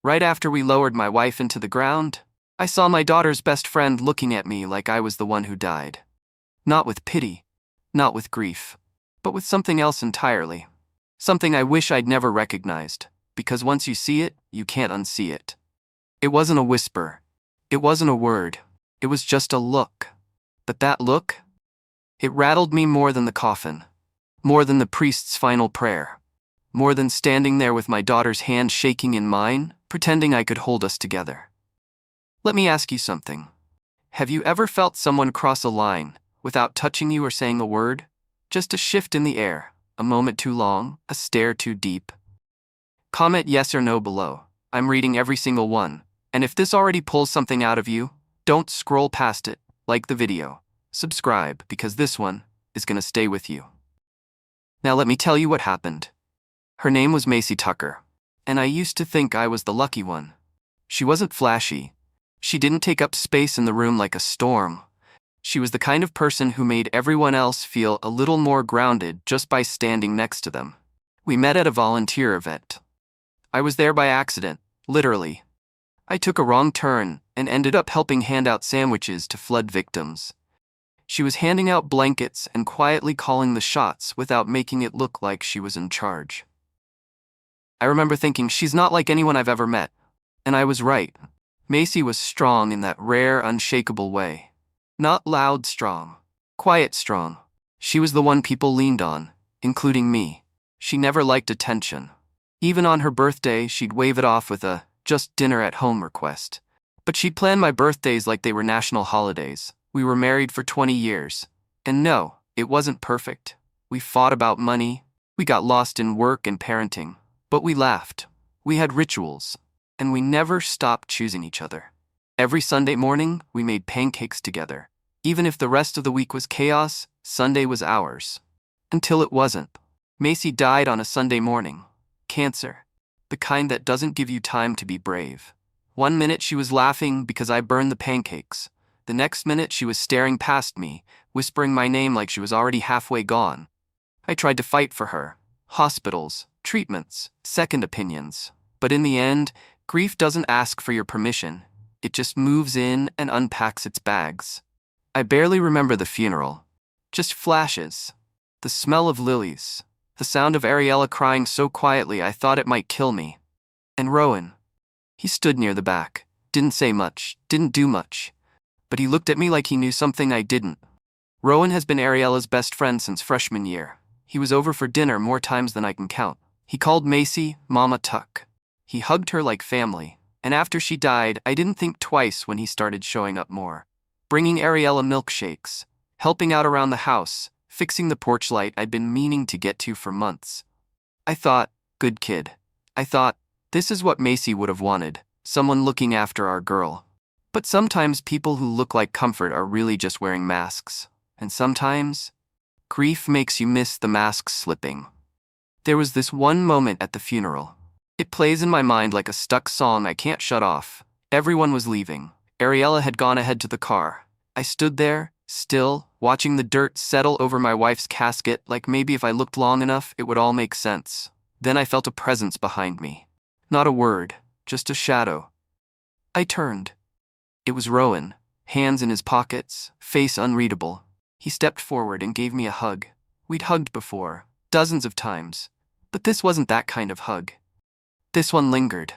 Right after we lowered my wife into the ground, I saw my daughter's best friend looking at me like I was the one who died. Not with pity, not with grief, but with something else entirely. Something I wish I'd never recognized, because once you see it, you can't unsee it. It wasn't a whisper. It wasn't a word. It was just a look. But that look, it rattled me more than the coffin, more than the priest's final prayer, more than standing there with my daughter's hand shaking in mine, pretending I could hold us together. Let me ask you something. Have you ever felt someone cross a line without touching you or saying a word? Just a shift in the air, a moment too long, a stare too deep? Comment yes or no below. I'm reading every single one. And if this already pulls something out of you, don't scroll past it. Like the video. Subscribe, because this one is gonna stay with you. Now let me tell you what happened. Her name was Macy Tucker, and I used to think I was the lucky one. She wasn't flashy. She didn't take up space in the room like a storm. She was the kind of person who made everyone else feel a little more grounded just by standing next to them. We met at a volunteer event. I was there by accident, literally. I took a wrong turn and ended up helping hand out sandwiches to flood victims. She was handing out blankets and quietly calling the shots without making it look like she was in charge. I remember thinking, she's not like anyone I've ever met. And I was right. Macy was strong in that rare, unshakable way. Not loud strong, quiet strong. She was the one people leaned on, including me. She never liked attention. Even on her birthday, she'd wave it off with a just dinner at home request. But she'd plan my birthdays like they were national holidays. We were married for 20 years. And no, it wasn't perfect. We fought about money. We got lost in work and parenting. But we laughed. We had rituals. And we never stopped choosing each other. Every Sunday morning, we made pancakes together. Even if the rest of the week was chaos, Sunday was ours. Until it wasn't. Macy died on a Sunday morning. Cancer. The kind that doesn't give you time to be brave. One minute she was laughing because I burned the pancakes. The next minute she was staring past me, whispering my name like she was already halfway gone. I tried to fight for her. Hospitals, treatments, second opinions. But in the end, grief doesn't ask for your permission. It just moves in and unpacks its bags. I barely remember the funeral. Just flashes. The smell of lilies. The sound of Ariella crying so quietly I thought it might kill me. And Rowan. He stood near the back. Didn't say much. Didn't do much. But he looked at me like he knew something I didn't. Rowan has been Ariella's best friend since freshman year. He was over for dinner more times than I can count. He called Macy Mama Tuck. He hugged her like family. And after she died, I didn't think twice when he started showing up more. Bringing Ariella milkshakes. Helping out around the house. Fixing the porch light I'd been meaning to get to for months. I thought, good kid. I thought, this is what Macy would have wanted. Someone looking after our girl. But sometimes people who look like comfort are really just wearing masks. And sometimes, grief makes you miss the masks slipping. There was this one moment at the funeral. It plays in my mind like a stuck song I can't shut off. Everyone was leaving. Ariella had gone ahead to the car. I stood there, still, watching the dirt settle over my wife's casket like maybe if I looked long enough it would all make sense. Then I felt a presence behind me. Not a word, just a shadow. I turned. It was Rowan, hands in his pockets, face unreadable. He stepped forward and gave me a hug. We'd hugged before, dozens of times, but this wasn't that kind of hug. This one lingered.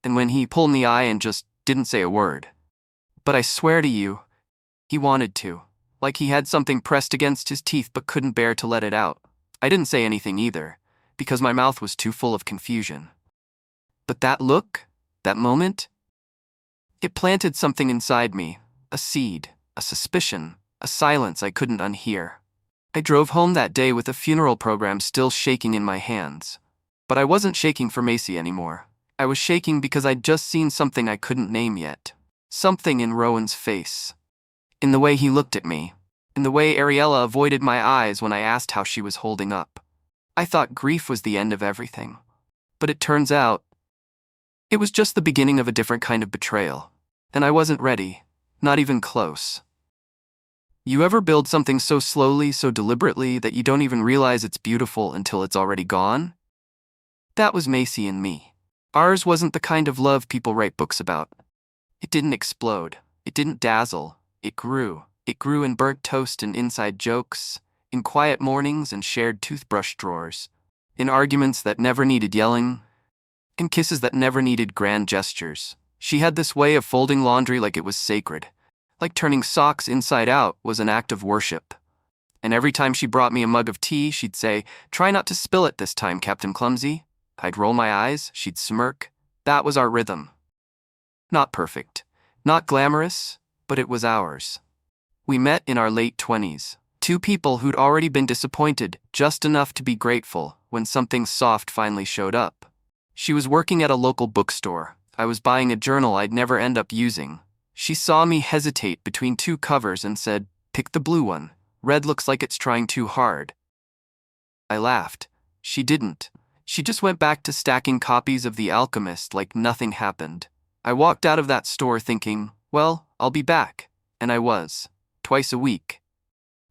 And when he pulled me eye and just didn't say a word. But I swear to you, he wanted to. Like he had something pressed against his teeth but couldn't bear to let it out. I didn't say anything either, because my mouth was too full of confusion. But that look, that moment, it planted something inside me, a seed, a suspicion, a silence I couldn't unhear. I drove home that day with a funeral program still shaking in my hands. But I wasn't shaking for Macy anymore. I was shaking because I'd just seen something I couldn't name yet. Something in Rowan's face. In the way he looked at me. In the way Ariella avoided my eyes when I asked how she was holding up. I thought grief was the end of everything. But it turns out, it was just the beginning of a different kind of betrayal. And I wasn't ready. Not even close. You ever build something so slowly, so deliberately, that you don't even realize it's beautiful until it's already gone? That was Macy and me. Ours wasn't the kind of love people write books about. It didn't explode. It didn't dazzle. It grew. It grew in burnt toast and inside jokes, in quiet mornings and shared toothbrush drawers, in arguments that never needed yelling, in kisses that never needed grand gestures. She had this way of folding laundry like it was sacred, like turning socks inside out was an act of worship. And every time she brought me a mug of tea, she'd say, "Try not to spill it this time, Captain Clumsy." I'd roll my eyes, she'd smirk. That was our rhythm. Not perfect, not glamorous, but it was ours. We met in our late 20s, two people who'd already been disappointed, just enough to be grateful when something soft finally showed up. She was working at a local bookstore. I was buying a journal I'd never end up using. She saw me hesitate between two covers and said, "Pick the blue one. Red looks like it's trying too hard." I laughed. She didn't. She just went back to stacking copies of The Alchemist like nothing happened. I walked out of that store thinking, well, I'll be back. And I was. Twice a week.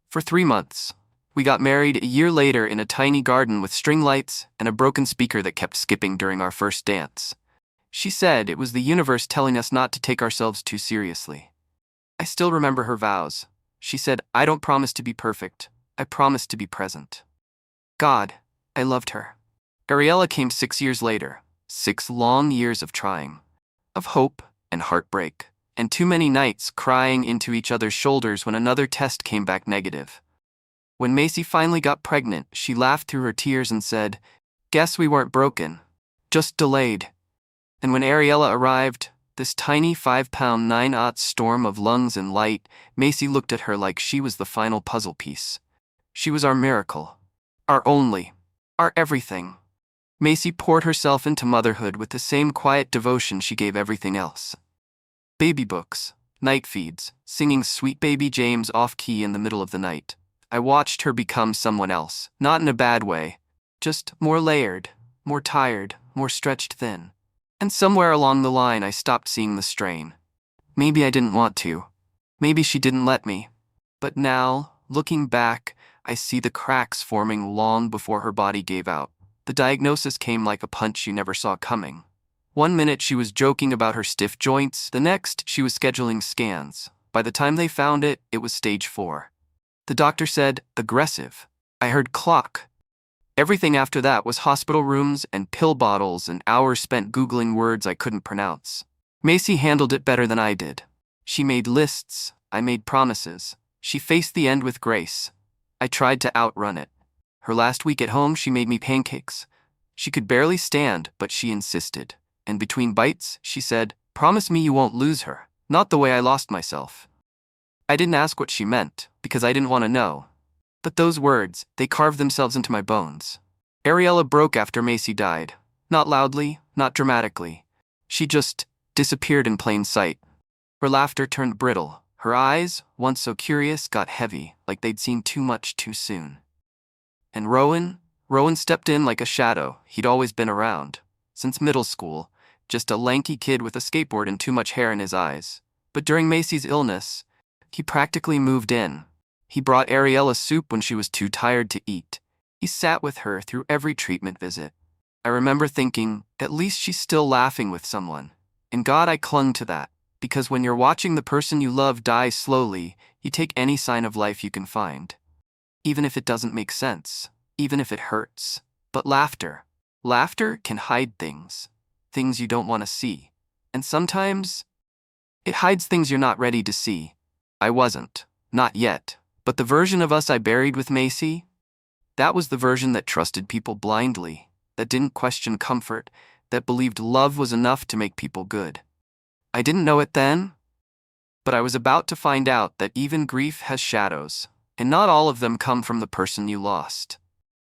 For 3 months. We got married a year later in a tiny garden with string lights and a broken speaker that kept skipping during our first dance. She said it was the universe telling us not to take ourselves too seriously. I still remember her vows. She said, "I don't promise to be perfect. I promise to be present." God, I loved her. Ariella came 6 years later. 6 long years of trying. Of hope and heartbreak. And too many nights crying into each other's shoulders when another test came back negative. When Macy finally got pregnant, she laughed through her tears and said, "Guess we weren't broken. Just delayed." And when Ariella arrived, this tiny 5-pound 9-aught storm of lungs and light, Macy looked at her like she was the final puzzle piece. She was our miracle. Our only. Our everything. Macy poured herself into motherhood with the same quiet devotion she gave everything else. Baby books, night feeds, singing Sweet Baby James off-key in the middle of the night. I watched her become someone else, not in a bad way, just more layered, more tired, more stretched thin. And somewhere along the line I stopped seeing the strain. Maybe I didn't want to. Maybe she didn't let me. But now, looking back, I see the cracks forming long before her body gave out. The diagnosis came like a punch you never saw coming. One minute she was joking about her stiff joints, the next she was scheduling scans. By the time they found it, it was stage 4. The doctor said, aggressive. I heard clock. Everything after that was hospital rooms and pill bottles and hours spent Googling words I couldn't pronounce. Macy handled it better than I did. She made lists, I made promises. She faced the end with grace. I tried to outrun it. Her last week at home, she made me pancakes. She could barely stand, but she insisted. And between bites, she said, "Promise me you won't lose her, not the way I lost myself." I didn't ask what she meant, because I didn't want to know. But those words, they carved themselves into my bones. Ariella broke after Macy died. Not loudly, not dramatically. She just disappeared in plain sight. Her laughter turned brittle. Her eyes, once so curious, got heavy, like they'd seen too much too soon. And Rowan stepped in like a shadow. He'd always been around. Since middle school, just a lanky kid with a skateboard and too much hair in his eyes. But during Macy's illness, he practically moved in. He brought Ariella soup when she was too tired to eat. He sat with her through every treatment visit. I remember thinking, at least she's still laughing with someone. In God, I clung to that, because when you're watching the person you love die slowly, you take any sign of life you can find. Even if it doesn't make sense, even if it hurts. But laughter can hide things you don't want to see. And sometimes, it hides things you're not ready to see. I wasn't, not yet. But the version of us I buried with Macy, that was the version that trusted people blindly, that didn't question comfort, that believed love was enough to make people good. I didn't know it then, but I was about to find out that even grief has shadows, and not all of them come from the person you lost.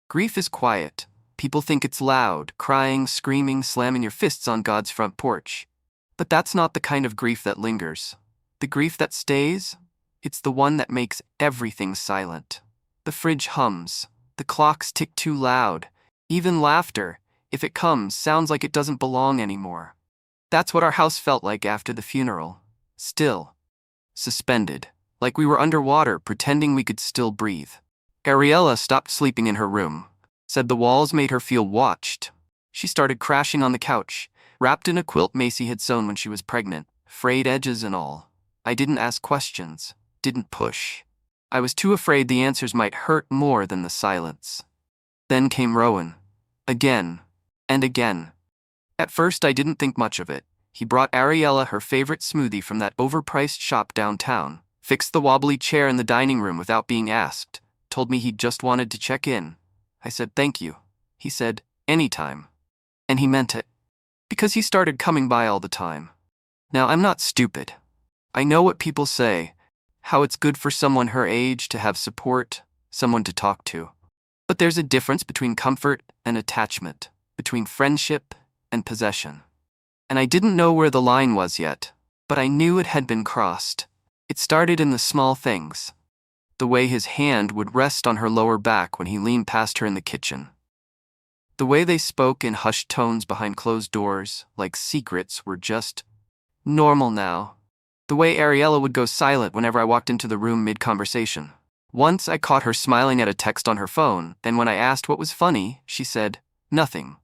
Grief is quiet. People think it's loud, crying, screaming, slamming your fists on God's front porch. But that's not the kind of grief that lingers. The grief that stays, it's the one that makes everything silent. The fridge hums. The clocks tick too loud. Even laughter, if it comes, sounds like it doesn't belong anymore. That's what our house felt like after the funeral. Still. Suspended. Like we were underwater, pretending we could still breathe. Ariella stopped sleeping in her room. Said the walls made her feel watched. She started crashing on the couch. wrapped in a quilt Macy had sewn when she was pregnant, frayed edges and all. I didn't ask questions, didn't push. I was too afraid the answers might hurt more than the silence. Then came Rowan. Again. And again. At first I didn't think much of it. He brought Ariella her favorite smoothie from that overpriced shop downtown, fixed the wobbly chair in the dining room without being asked, told me he just wanted to check in. I said thank you. He said, anytime. And he meant it. Because he started coming by all the time. Now I'm not stupid. I know what people say, how it's good for someone her age to have support, someone to talk to. But there's a difference between comfort and attachment, between friendship and possession. And I didn't know where the line was yet, but I knew it had been crossed. It started in the small things. The way his hand would rest on her lower back when he leaned past her in the kitchen. The way they spoke in hushed tones behind closed doors, like secrets were just normal now. The way Ariella would go silent whenever I walked into the room mid-conversation. Once I caught her smiling at a text on her phone, and when I asked what was funny, she said, nothing.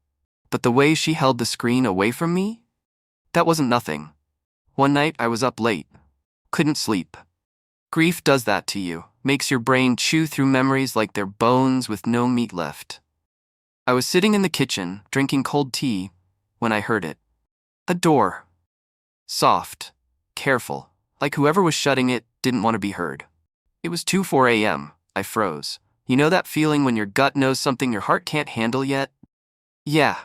But the way she held the screen away from me? That wasn't nothing. One night I was up late. Couldn't sleep. Grief does that to you, makes your brain chew through memories like they're bones with no meat left. I was sitting in the kitchen, drinking cold tea, when I heard it. A door. Soft. Careful, like whoever was shutting it didn't want to be heard. It was 2:04 a.m. I froze. You know that feeling when your gut knows something your heart can't handle yet? Yeah,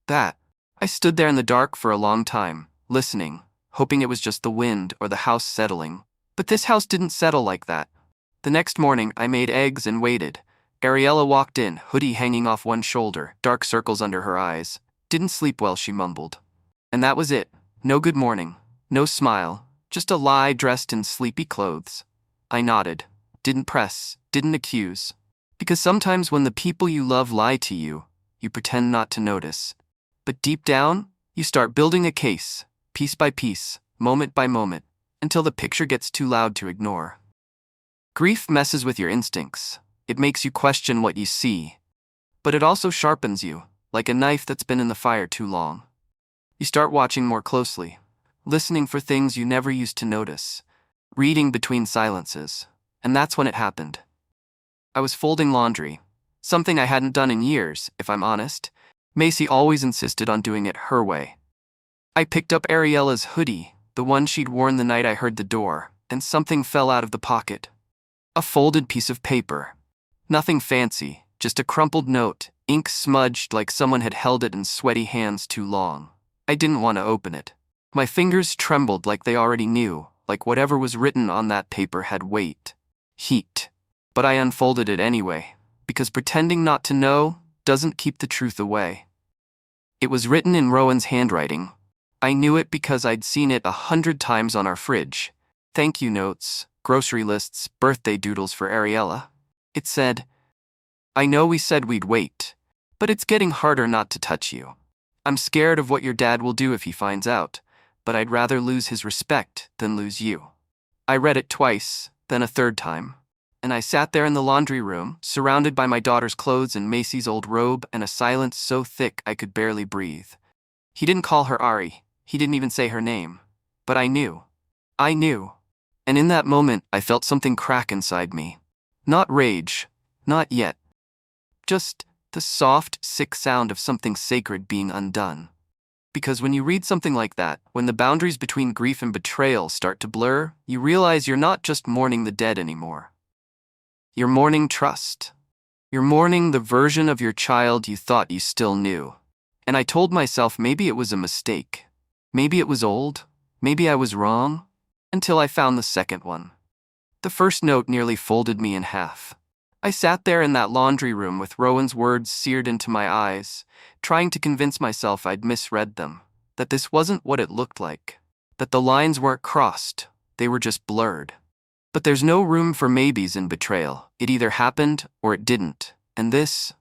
that. I stood there in the dark for a long time, listening, hoping it was just the wind or the house settling. But this house didn't settle like that. The next morning, I made eggs and waited. Ariella walked in, hoodie hanging off one shoulder, dark circles under her eyes. Didn't sleep well, she mumbled. And that was it. No good morning. No smile, just a lie dressed in sleepy clothes. I nodded, didn't press, didn't accuse. Because sometimes when the people you love lie to you, you pretend not to notice. But deep down, you start building a case, piece by piece, moment by moment, until the picture gets too loud to ignore. Grief messes with your instincts. It makes you question what you see. But it also sharpens you, like a knife that's been in the fire too long. You start watching more closely. Listening for things you never used to notice, reading between silences, and that's when it happened. I was folding laundry, something I hadn't done in years, if I'm honest. Macy always insisted on doing it her way. I picked up Ariella's hoodie, the one she'd worn the night I heard the door, and something fell out of the pocket. A folded piece of paper. Nothing fancy, just a crumpled note, ink smudged like someone had held it in sweaty hands too long. I didn't want to open it. My fingers trembled like they already knew, like whatever was written on that paper had weight, heat. But I unfolded it anyway, because pretending not to know doesn't keep the truth away. It was written in Rowan's handwriting. I knew it because I'd seen it 100 times on our fridge. Thank you notes, grocery lists, birthday doodles for Ariella. It said, I know we said we'd wait, but it's getting harder not to touch you. I'm scared of what your dad will do if he finds out. But I'd rather lose his respect than lose you. I read it twice, then a third time, and I sat there in the laundry room, surrounded by my daughter's clothes and Macy's old robe and a silence so thick I could barely breathe. He didn't call her Ari, he didn't even say her name, but I knew. I knew. And in that moment, I felt something crack inside me. Not rage, not yet. Just the soft, sick sound of something sacred being undone. Because when you read something like that, when the boundaries between grief and betrayal start to blur, you realize you're not just mourning the dead anymore. You're mourning trust. You're mourning the version of your child you thought you still knew. And I told myself maybe it was a mistake. Maybe it was old. Maybe I was wrong. Until I found the second one. The first note nearly folded me in half. I sat there in that laundry room with Rowan's words seared into my eyes, trying to convince myself I'd misread them, that this wasn't what it looked like, that the lines weren't crossed, they were just blurred. But there's no room for maybes in betrayal. It either happened or it didn't, and this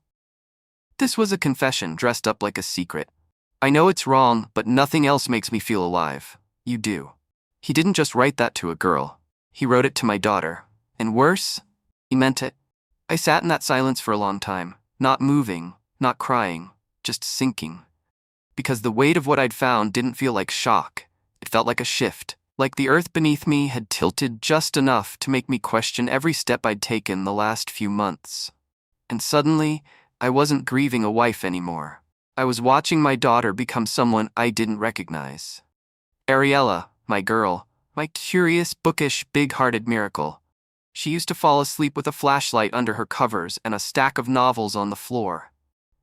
was a confession dressed up like a secret. I know it's wrong, but nothing else makes me feel alive. You do. He didn't just write that to a girl. He wrote it to my daughter. And worse, he meant it. I sat in that silence for a long time, not moving, not crying, just sinking. because the weight of what I'd found didn't feel like shock. It felt like a shift, like the earth beneath me had tilted just enough to make me question every step I'd taken the last few months. And suddenly, I wasn't grieving a wife anymore. I was watching my daughter become someone I didn't recognize. Ariella, my girl, my curious, bookish, big-hearted miracle. She used to fall asleep with a flashlight under her covers and a stack of novels on the floor.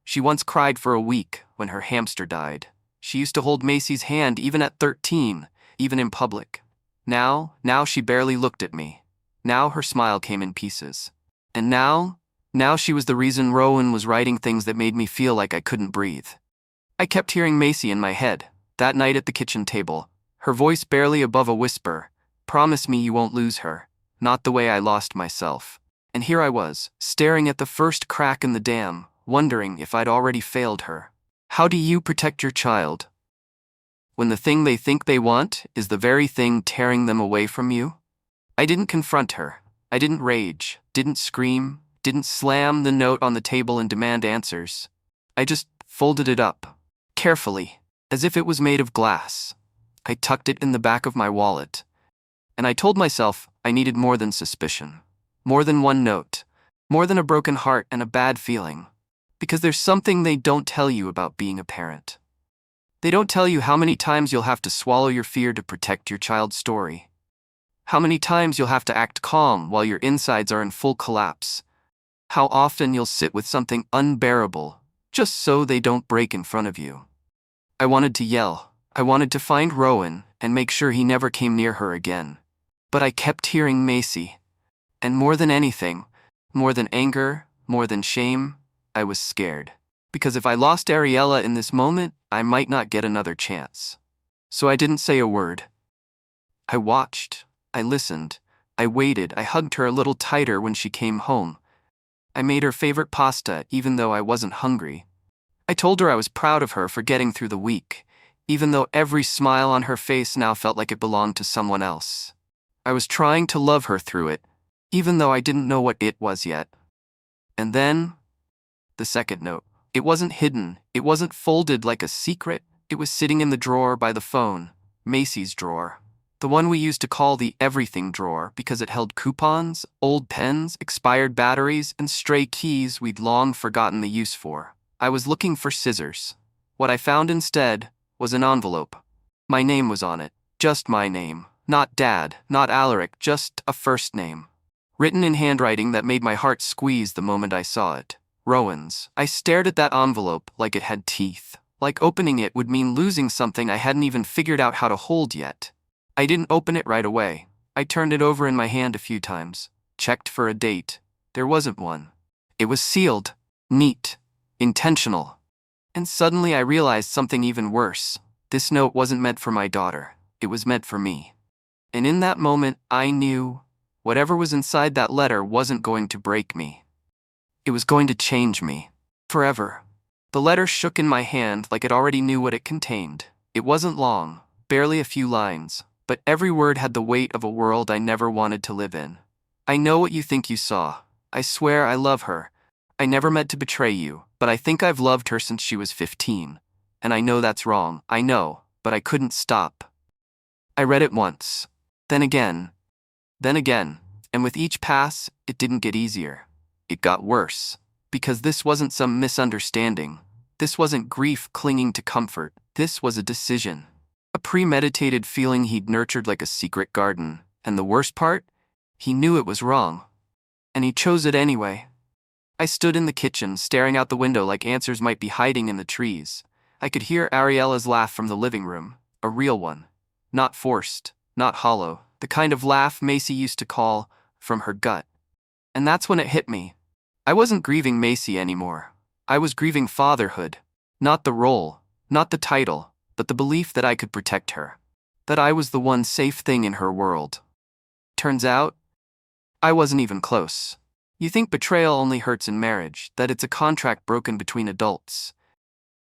She once cried for a week when her hamster died. She used to hold Macy's hand even at 13, even in public. Now she barely looked at me. Now her smile came in pieces. And now she was the reason Rowan was writing things that made me feel like I couldn't breathe. I kept hearing Macy in my head, that night at the kitchen table, her voice barely above a whisper. Promise me you won't lose her, not the way I lost myself. And here I was, staring at the first crack in the dam, wondering if I'd already failed her. How do you protect your child when the thing they think they want is the very thing tearing them away from you? I didn't confront her. I didn't rage, didn't scream, didn't slam the note on the table and demand answers. I just folded it up, carefully, as if it was made of glass. I tucked it in the back of my wallet. And I told myself I needed more than suspicion, more than one note, more than a broken heart and a bad feeling. Because there's something they don't tell you about being a parent. They don't tell you how many times you'll have to swallow your fear to protect your child's story. How many times you'll have to act calm while your insides are in full collapse. How often you'll sit with something unbearable just so they don't break in front of you. I wanted to yell. I wanted to find Rowan and make sure he never came near her again. But I kept hearing Macy. And more than anything, more than anger, more than shame, I was scared. Because if I lost Ariella in this moment, I might not get another chance. So I didn't say a word. I watched. I listened. I waited. I hugged her a little tighter when she came home. I made her favorite pasta even though I wasn't hungry. I told her I was proud of her for getting through the week, even though every smile on her face now felt like it belonged to someone else. I was trying to love her through it, even though I didn't know what it was yet. And then, the second note. It wasn't hidden. It wasn't folded like a secret. It was sitting in the drawer by the phone, Macy's drawer. The one we used to call the everything drawer because it held coupons, old pens, expired batteries, and stray keys we'd long forgotten the use for. I was looking for scissors. What I found instead was an envelope. My name was on it. Just my name. Not Dad, not Alaric, just a first name. Written in handwriting that made my heart squeeze the moment I saw it. Rowan's. I stared at that envelope like it had teeth. Like opening it would mean losing something I hadn't even figured out how to hold yet. I didn't open it right away. I turned it over in my hand a few times. Checked for a date. There wasn't one. It was sealed. Neat. Intentional. And suddenly I realized something even worse. This note wasn't meant for my daughter. It was meant for me. And in that moment, I knew whatever was inside that letter wasn't going to break me. It was going to change me. Forever. The letter shook in my hand like it already knew what it contained. It wasn't long, barely a few lines, but every word had the weight of a world I never wanted to live in. I know what you think you saw. I swear I love her. I never meant to betray you, but I think I've loved her since she was 15. And I know that's wrong. I know, but I couldn't stop. I read it once. Then again. And with each pass, it didn't get easier. It got worse, because this wasn't some misunderstanding. This wasn't grief clinging to comfort. This was a decision. A premeditated feeling he'd nurtured like a secret garden. And the worst part? He knew it was wrong. And he chose it anyway. I stood in the kitchen, staring out the window like answers might be hiding in the trees. I could hear Ariella's laugh from the living room. A real one. Not forced, not hollow. The kind of laugh Macy used to call from her gut. And that's when it hit me. I wasn't grieving Macy anymore. I was grieving fatherhood. Not the role, not the title, but the belief that I could protect her. That I was the one safe thing in her world. Turns out, I wasn't even close. You think betrayal only hurts in marriage, that it's a contract broken between adults.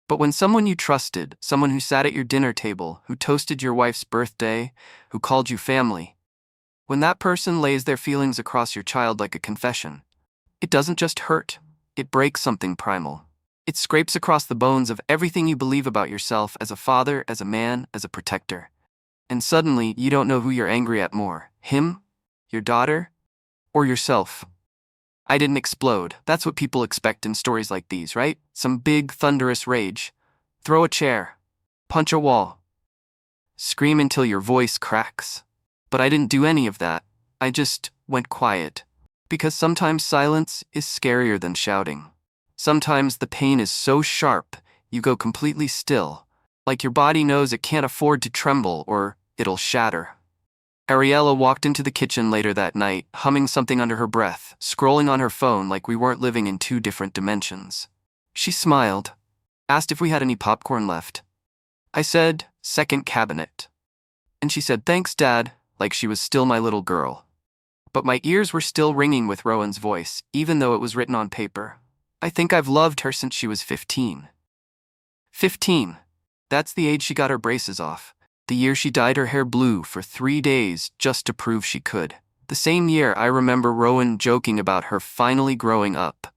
But when someone you trusted, someone who sat at your dinner table, who toasted your wife's birthday, who called you family, when that person lays their feelings across your child like a confession, it doesn't just hurt, it breaks something primal. It scrapes across the bones of everything you believe about yourself as a father, as a man, as a protector. And suddenly, you don't know who you're angry at more, him, your daughter, or yourself. I didn't explode. That's what people expect in stories like these, right? Some big, thunderous rage. Throw a chair. Punch a wall. Scream until your voice cracks. But I didn't do any of that. I just went quiet. Because sometimes silence is scarier than shouting. Sometimes the pain is so sharp, you go completely still. Like your body knows it can't afford to tremble or it'll shatter. Ariella walked into the kitchen later that night, humming something under her breath, scrolling on her phone like we weren't living in two different dimensions. She smiled, asked if we had any popcorn left. I said, "Second cabinet." And she said, "Thanks, Dad," like she was still my little girl. But my ears were still ringing with Rowan's voice, even though it was written on paper. I think I've loved her since she was 15. 15. That's the age she got her braces off. The year she dyed her hair blue for 3 days just to prove she could. The same year I remember Rowan joking about her finally growing up.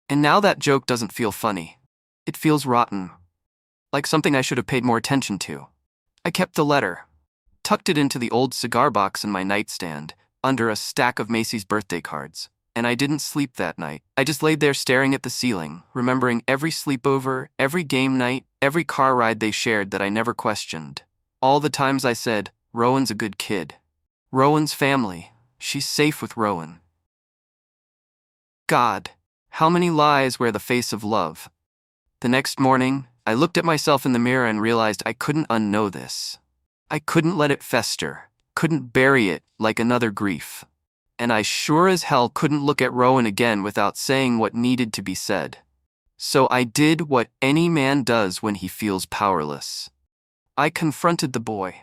And now that joke doesn't feel funny. It feels rotten. Like something I should have paid more attention to. I kept the letter. Tucked it into the old cigar box in my nightstand, under a stack of Macy's birthday cards. And I didn't sleep that night. I just laid there staring at the ceiling, remembering every sleepover, every game night, every car ride they shared that I never questioned. All the times I said, Rowan's a good kid. Rowan's family. She's safe with Rowan. God, how many lies wear the face of love? The next morning, I looked at myself in the mirror and realized I couldn't unknow this. I couldn't let it fester, couldn't bury it like another grief. And I sure as hell couldn't look at Rowan again without saying what needed to be said. So I did what any man does when he feels powerless. I confronted the boy.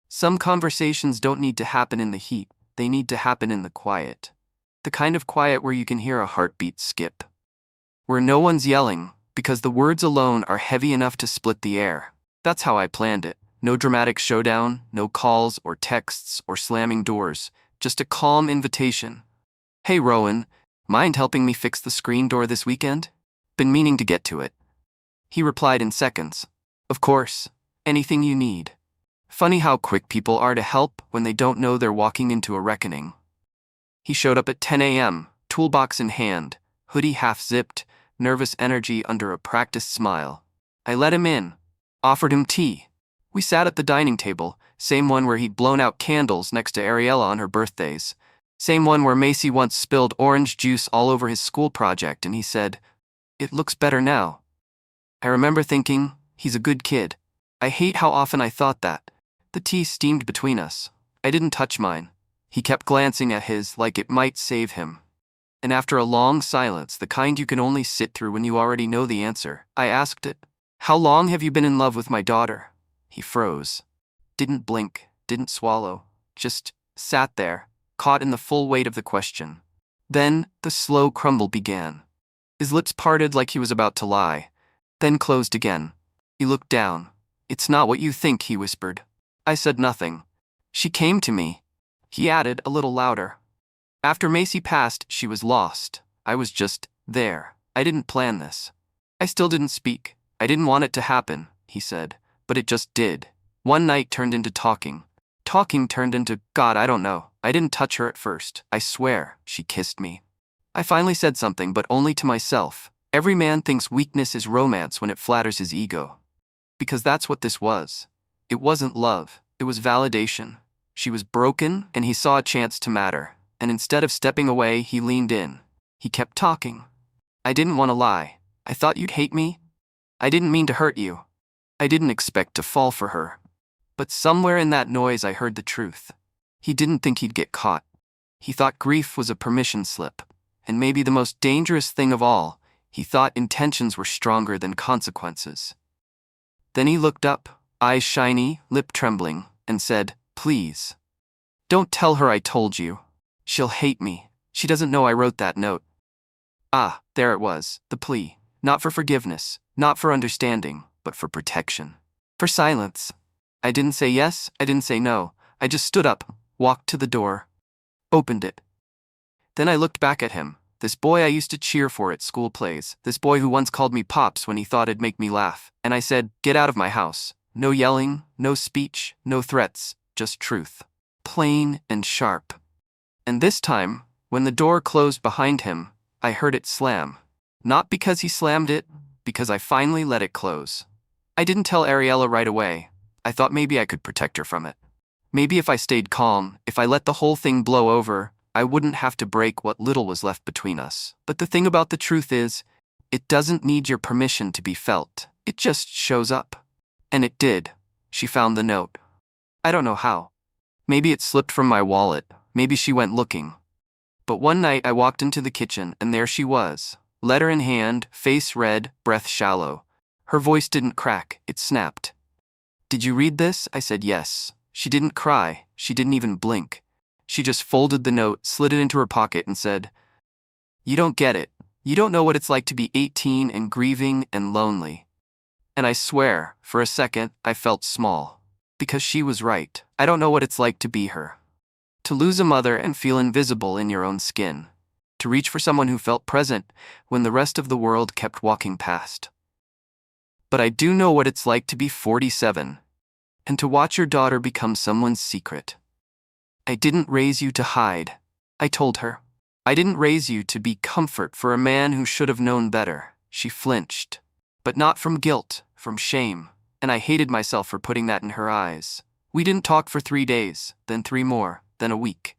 Some conversations don't need to happen in the heat, they need to happen in the quiet. The kind of quiet where you can hear a heartbeat skip. Where no one's yelling, because the words alone are heavy enough to split the air. That's how I planned it. No dramatic showdown, no calls or texts or slamming doors, just a calm invitation. Hey Rowan, mind helping me fix the screen door this weekend? Been meaning to get to it. He replied in seconds. Of course. Anything you need. Funny how quick people are to help when they don't know they're walking into a reckoning. He showed up at 10 a.m., toolbox in hand, hoodie half-zipped, nervous energy under a practiced smile. I let him in, offered him tea. We sat at the dining table, same one where he'd blown out candles next to Ariella on her birthdays. Same one where Macy once spilled orange juice all over his school project and he said, "It looks better now." I remember thinking, he's a good kid. I hate how often I thought that. The tea steamed between us. I didn't touch mine. He kept glancing at his like it might save him. And after a long silence, the kind you can only sit through when you already know the answer, I asked it, "How long have you been in love with my daughter?" He froze. Didn't blink, didn't swallow. Just sat there, caught in the full weight of the question. Then the slow crumble began. His lips parted like he was about to lie, then closed again. He looked down. "It's not what you think," he whispered. I said nothing. "She came to me," he added a little louder. "After Macy passed, she was lost. I was just there. I didn't plan this." I still didn't speak. "I didn't want it to happen," he said, "but it just did." One night turned into talking. Talking turned into, God, I don't know. I didn't touch her at first. I swear, she kissed me. I finally said something, but only to myself. Every man thinks weakness is romance when it flatters his ego. Because that's what this was. It wasn't love, it was validation. She was broken, and he saw a chance to matter. And instead of stepping away, he leaned in. He kept talking. "I didn't want to lie. I thought you'd hate me. I didn't mean to hurt you. I didn't expect to fall for her." But somewhere in that noise I heard the truth. He didn't think he'd get caught. He thought grief was a permission slip. And maybe the most dangerous thing of all, he thought intentions were stronger than consequences. Then he looked up, eyes shiny, lip trembling, and said, "Please. Don't tell her I told you. She'll hate me. She doesn't know I wrote that note." Ah, there it was, the plea. Not for forgiveness, not for understanding, but for protection. For silence. I didn't say yes, I didn't say no. I just stood up, walked to the door, opened it. Then I looked back at him, This boy I used to cheer for at school plays. This boy who once called me Pops when he thought it'd make me laugh. And I said, "Get out of my house." No yelling, no speech, no threats, just truth. Plain and sharp. And this time, when the door closed behind him, I heard it slam. Not because he slammed it, because I finally let it close. I didn't tell Ariella right away. I thought maybe I could protect her from it. Maybe if I stayed calm, if I let the whole thing blow over, I wouldn't have to break what little was left between us. But the thing about the truth is, it doesn't need your permission to be felt. It just shows up. And it did. She found the note. I don't know how. Maybe it slipped from my wallet. Maybe she went looking. But one night I walked into the kitchen and there she was. Letter in hand, face red, breath shallow. Her voice didn't crack, it snapped. "Did you read this?" I said yes. She didn't cry. She didn't even blink. She just folded the note, slid it into her pocket, and said, "You don't get it. You don't know what it's like to be 18 and grieving and lonely." And I swear, for a second, I felt small. Because she was right. I don't know what it's like to be her. To lose a mother and feel invisible in your own skin. To reach for someone who felt present when the rest of the world kept walking past. But I do know what it's like to be 47. And to watch your daughter become someone's secret. "I didn't raise you to hide," I told her. "I didn't raise you to be comfort for a man who should have known better." She flinched. But not from guilt, from shame. And I hated myself for putting that in her eyes. We didn't talk for 3 days, then 3 more, then a week.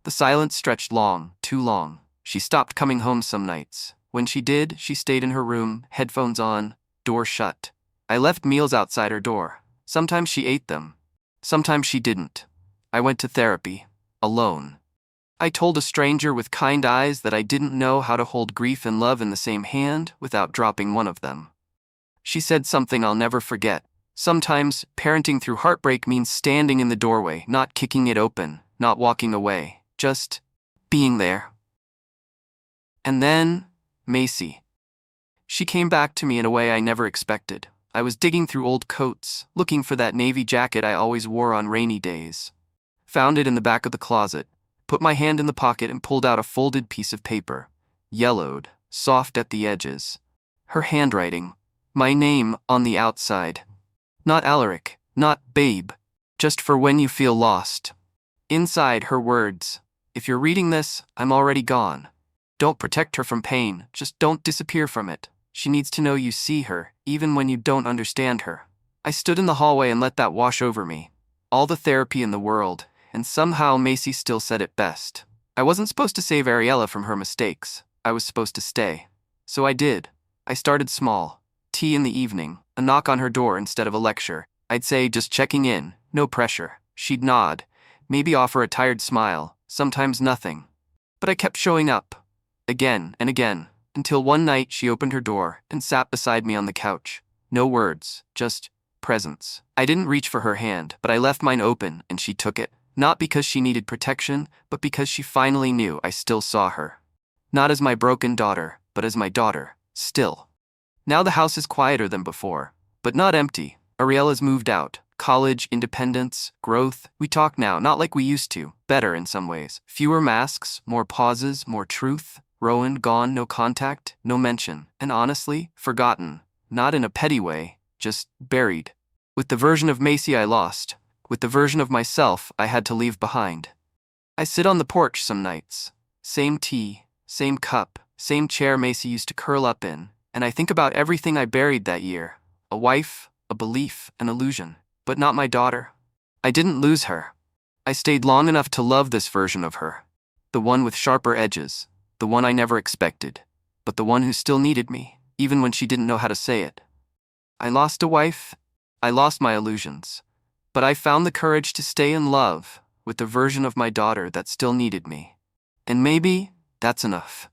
The silence stretched long, too long. She stopped coming home some nights. When she did, she stayed in her room, headphones on, door shut. I left meals outside her door. Sometimes she ate them. Sometimes she didn't. I went to therapy, alone. I told a stranger with kind eyes that I didn't know how to hold grief and love in the same hand without dropping one of them. She said something I'll never forget. Sometimes, parenting through heartbreak means standing in the doorway, not kicking it open, not walking away, just being there. And then, Macy. She came back to me in a way I never expected. I was digging through old coats, looking for that navy jacket I always wore on rainy days. Found it in the back of the closet, put my hand in the pocket and pulled out a folded piece of paper. Yellowed, soft at the edges. Her handwriting. My name on the outside. Not Alaric, not Babe. Just for when you feel lost. Inside, her words. "If you're reading this, I'm already gone. Don't protect her from pain, just don't disappear from it. She needs to know you see her, even when you don't understand her." I stood in the hallway and let that wash over me. All the therapy in the world, and somehow Macy still said it best. I wasn't supposed to save Ariella from her mistakes. I was supposed to stay. So I did. I started small. Tea in the evening, a knock on her door instead of a lecture. I'd say, "Just checking in, no pressure." She'd nod, maybe offer a tired smile, sometimes nothing. But I kept showing up, again and again, until one night she opened her door and sat beside me on the couch. No words, just presence. I didn't reach for her hand, but I left mine open and she took it. Not because she needed protection, but because she finally knew I still saw her. Not as my broken daughter, but as my daughter, still. Now the house is quieter than before, but not empty. Ariella's moved out. College, independence, growth. We talk now, not like we used to. Better in some ways. Fewer masks, more pauses, more truth. Rowan gone, no contact, no mention. And honestly, forgotten. Not in a petty way, just buried. With the version of Macy I lost. With the version of myself I had to leave behind. I sit on the porch some nights. Same tea, same cup, same chair Macy used to curl up in. And I think about everything I buried that year. A wife, a belief, an illusion. But not my daughter. I didn't lose her. I stayed long enough to love this version of her. The one with sharper edges. The one I never expected. But the one who still needed me, even when she didn't know how to say it. I lost a wife. I lost my illusions. But I found the courage to stay in love with the version of my daughter that still needed me. And maybe that's enough.